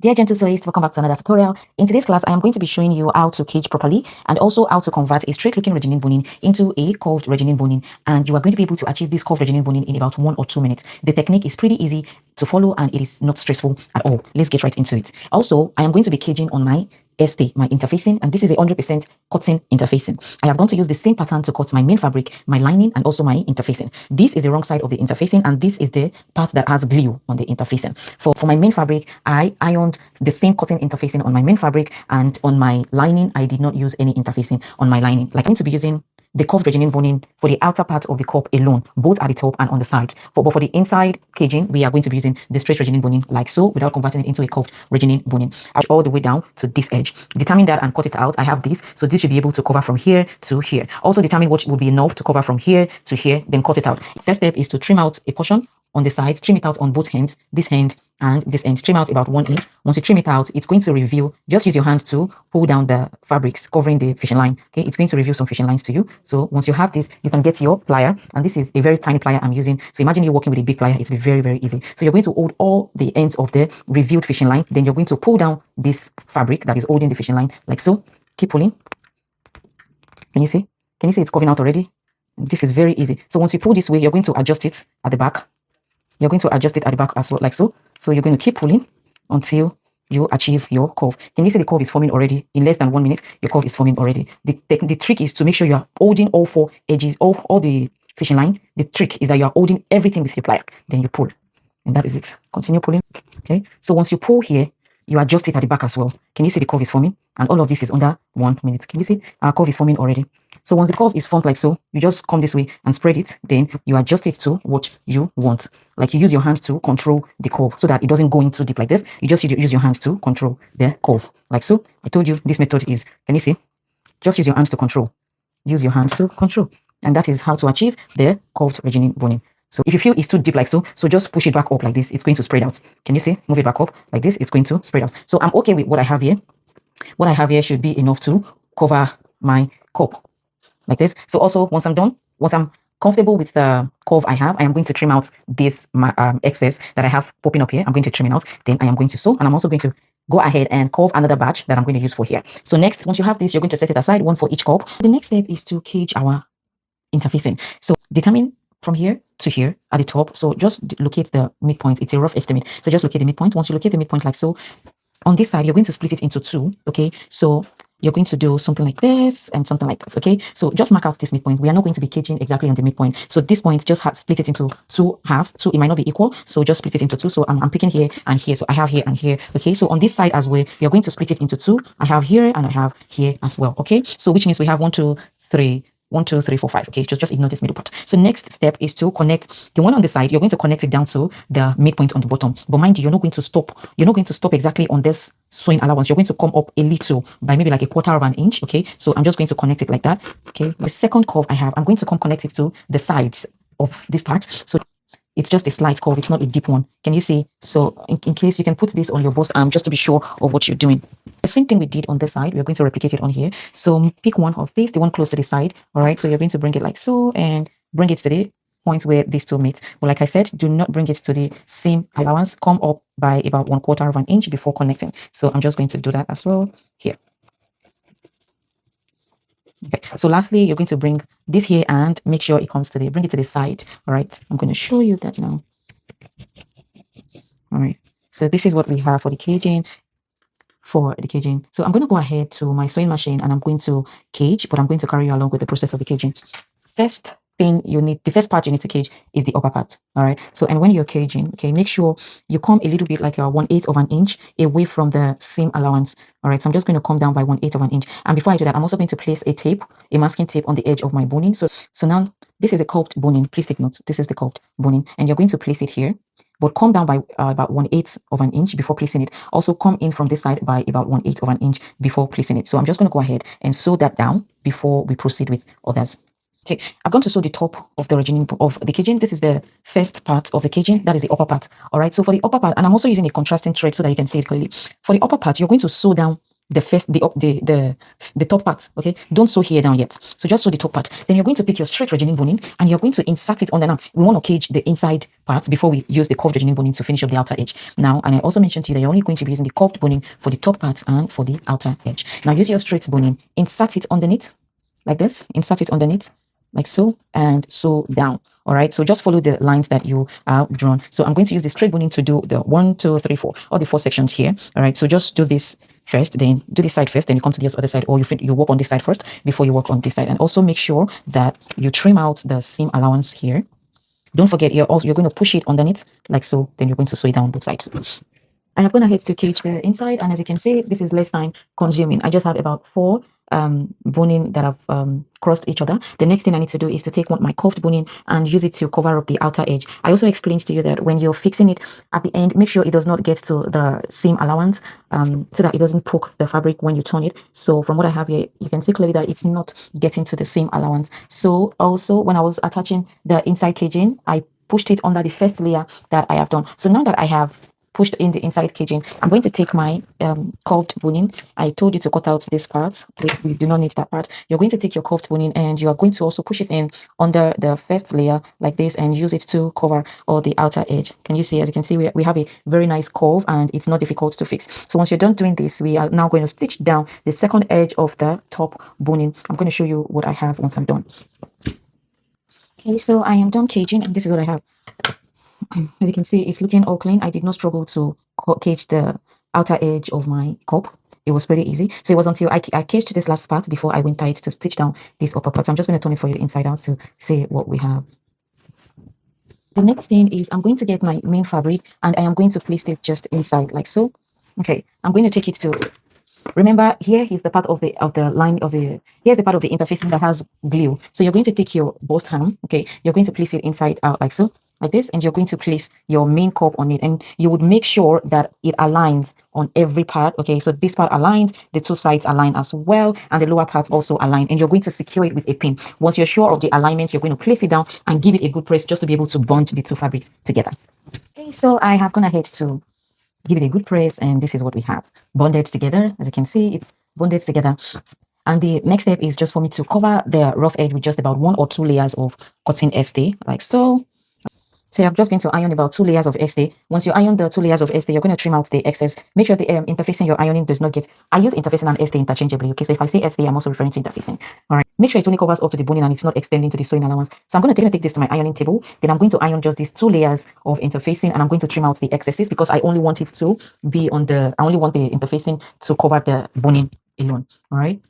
Dear gentle sewists, welcome back to another tutorial. In today's class, I am going to be showing you how to cage properly and also how to convert a straight looking regilene boning into a curved regilene boning. And you are going to be able to achieve this curved regilene boning in about 1 or 2 minutes. The technique is pretty easy to follow and it is not stressful at all. Let's get right into it. Also, I am going to be caging on my ST, my interfacing, and this is a 100% cotton interfacing. I have gone to use the same pattern to cut my main fabric, my lining, and also my interfacing. This is the wrong side of the interfacing, and this is the part that has glue on the interfacing. For my main fabric, I ironed the same cotton interfacing on my main fabric, and on my lining, I did not use any interfacing on my lining. Like I'm going to be using the curved regilene boning for the outer part of the cup alone, both at the top and on the sides. But for the inside caging, we are going to be using the straight regilene boning like so, without converting it into a curved regilene boning. All the way down to this edge. Determine that and cut it out. I have this, so this should be able to cover from here to here. Also determine what will be enough to cover from here to here, then cut it out. First step is to trim out a portion on the sides, trim it out on both ends, this end and this end, trim out about 1 inch. Once you trim it out, it's going to reveal, just use your hands to pull down the fabrics covering the fishing line. Okay, it's going to reveal some fishing lines to you. So once you have this, you can get your plier, and this is a very tiny plier I'm using. So imagine you working with a big plier, it'll be very, very easy. So you're going to hold all the ends of the revealed fishing line, then you're going to pull down this fabric that is holding the fishing line like so. Keep pulling. Can you see? Can you see it's coming out already? This is very easy. So once you pull this way, you're going to adjust it at the back. You're going to adjust it at the back as well, like so. So you're going to keep pulling until you achieve your curve. Can you see the curve is forming already? In less than 1 minute, your curve is forming already. The trick is to make sure you are holding all 4 edges, all the fishing line. The trick is that you are holding everything with your plier. Then you pull. And that is it. Continue pulling. Okay. So once you pull here, you adjust it at the back as well. Can you see the curve is forming? And all of this is under 1 minute. Can you see our curve is forming already? So once the curve is formed like so, you just come this way and spread it. Then you adjust it to what you want. Like you use your hands to control the curve so that it doesn't go in too deep like this. You just use your hands to control the curve like so. I told you this method is, can you see? Just use your hands to control. Use your hands to control. And that is how to achieve the curved regilene boning. So if you feel it's too deep like so, just push it back up like this. It's going to spread out. Can you see? Move it back up like this. It's going to spread out. So I'm okay with what I have here. What I have here should be enough to cover my cup like this. So also once I'm done, once I'm comfortable with the curve I have, I am going to trim out this excess that I have popping up here. I'm going to trim it out. Then I am going to sew, and I'm also going to go ahead and curve another batch that I'm going to use for here. So next, once you have this, you're going to set it aside, one for each cup. The next step is to cage our interfacing. So determine from here to here at the top. So just locate the midpoint. It's a rough estimate. So just locate the midpoint. Once you locate the midpoint like so, on this side, you're going to split it into 2. Okay. So you're going to do something like this and something like this. Okay. So just mark out this midpoint. We are not going to be caging exactly on the midpoint. So this point, just split it into 2 halves. So it might not be equal. So just split it into 2. So I'm picking here and here. So I have here and here. Okay. So on this side as well, you're going to split it into 2. I have here and I have here as well. Okay. So which means we have 1, 2, 3. 1, 2, 3, 4, 5. Okay, just ignore this middle part. So next step is to connect the one on the side. You're going to connect it down to the midpoint on the bottom. But mind you, you're not going to stop. You're not going to stop exactly on this sewing allowance. You're going to come up a little by maybe like a 1/4 of an inch. Okay, so I'm just going to connect it like that. Okay, the second curve I have, I'm going to come connect it to the sides of this part. So it's just a slight curve. It's not a deep one. Can you see? So in case you can put this on your bust arm just to be sure of what you're doing. The same thing we did on this side, we're going to replicate it on here. So pick one of these, the one close to the side. All right. So you're going to bring it like so and bring it to the point where these 2 meet. But like I said, do not bring it to the seam allowance. Come up by about 1/4 of an inch before connecting. So I'm just going to do that as well here. Okay, so lastly, you're going to bring this here and make sure it comes to bring it to the side. All right, I'm going to show you that now. All right, so this is what we have for the caging. So I'm going to go ahead to my sewing machine and I'm going to cage, but I'm going to carry you along with the process of the caging. First thing you need, the first part you need to cage is the upper part. All right. So, and when you're caging, okay, make sure you come a little bit like a 1/8 of an inch away from the seam allowance. All right. So I'm just going to come down by 1/8 of an inch. And before I do that, I'm also going to place a tape, a masking tape on the edge of my boning. So now this is a curved boning. Please take note. This is the curved boning, and you're going to place it here. But come down by about 1/8 of an inch before placing it. Also come in from this side by about 1/8 of an inch before placing it. So I'm just going to go ahead and sew that down before we proceed with others. Okay, I've gone to sew the top of the regilene of the caging. This is the first part of the caging. That is the upper part. All right. So for the upper part, and I'm also using a contrasting thread so that you can see it clearly. For the upper part, you're going to sew down the first the top part. Okay, don't sew here down yet, so just sew the top part. Then you're going to pick your straight regilene boning and you're going to insert it on the now. We want to cage the inside part before we use the curved regilene boning to finish up the outer edge now. And I also mentioned to you that you're only going to be using the curved boning for the top part and for the outer edge. Now use your straight boning, insert it underneath like this, insert it underneath like so, and sew down. All right, so just follow the lines that you have drawn. So I'm going to use the straight boning to do the 1, 2, 3, 4, all the 4 sections here. All right, so just do this first, then do this side first, then you come to this other side, or you work on this side first before you work on this side. And also make sure that you trim out the seam allowance here. Don't forget, you're going to push it underneath like so, then you're going to sew it down both sides. I have gone ahead to cage the inside, and as you can see, this is less time consuming. I just have about 4 boning that have crossed each other. The next thing I need to do is to take my curved boning and use it to cover up the outer edge. I also explained to you that when you're fixing it at the end, make sure it does not get to the seam allowance so that it doesn't poke the fabric when you turn it. So from what I have here, you can see clearly that it's not getting to the seam allowance. So also when I was attaching the inside caging, I pushed it under the first layer that I have done. So now that I have pushed in the inside caging, I'm going to take my curved boning. I told you to cut out this part. We do not need that part. You're going to take your curved boning and you are going to also push it in under the first layer like this and use it to cover all the outer edge. Can you see? As you can see, we have a very nice curve and it's not difficult to fix. So once you're done doing this, we are now going to stitch down the second edge of the top boning. I'm going to show you what I have once I'm done. Okay, so I am done caging and this is what I have. As you can see, it's looking all clean. I did not struggle to cage the outer edge of my cup. It was pretty easy. So it was until I caged this last part before I went tight to stitch down this upper part. So I'm just going to turn it for you inside out to see what we have. The next thing is I'm going to get my main fabric and I am going to place it just inside like so. Okay, I'm going to take it to, remember, here is the part of the line of the, here's the part of the interfacing that has glue. So you're going to take your bust ham, okay, you're going to place it inside out like so, like this, and you're going to place your main cup on it, and you would make sure that it aligns on every part. Okay, so this part aligns, the 2 sides align as well, and the lower part also align, and you're going to secure it with a pin. Once you're sure of the alignment, you're going to place it down and give it a good press just to be able to bond the 2 fabrics together. Okay, so I have gone ahead to give it a good press, and this is what we have bonded together. As you can see, it's bonded together. And the next step is just for me to cover the rough edge with just about 1 or 2 layers of cotton estee like so. So you're just going to iron about 2 layers of estee. Once you iron the 2 layers of estee, you're going to trim out the excess. Make sure the interfacing you're ironing does not get, I use interfacing and estee interchangeably. Okay, so if I say estee, I'm also referring to interfacing. All right, make sure it only covers up to the boning and it's not extending to the sewing allowance. So I'm going to take this to my ironing table. Then I'm going to iron just these 2 layers of interfacing, and I'm going to trim out the excesses because I only want it to be on the, I only want the interfacing to cover the boning alone. All right,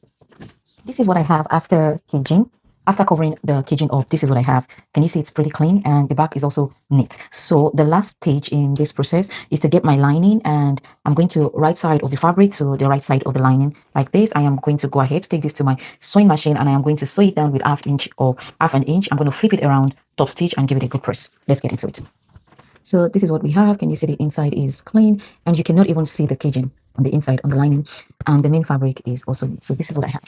this is what I have after caging. After covering the caging up, this is what I have. Can you see it's pretty clean, and the back is also neat. So the last stage in this process is to get my lining, and I'm going to right side of the fabric to the right side of the lining like this. I am going to go ahead, take this to my sewing machine, and I am going to sew it down with half an inch. I'm going to flip it around, top stitch, and give it a good press. Let's get into it. So this is what we have. Can you see the inside is clean, and you cannot even see the caging on the inside on the lining, and the main fabric is also neat. So this is what I have.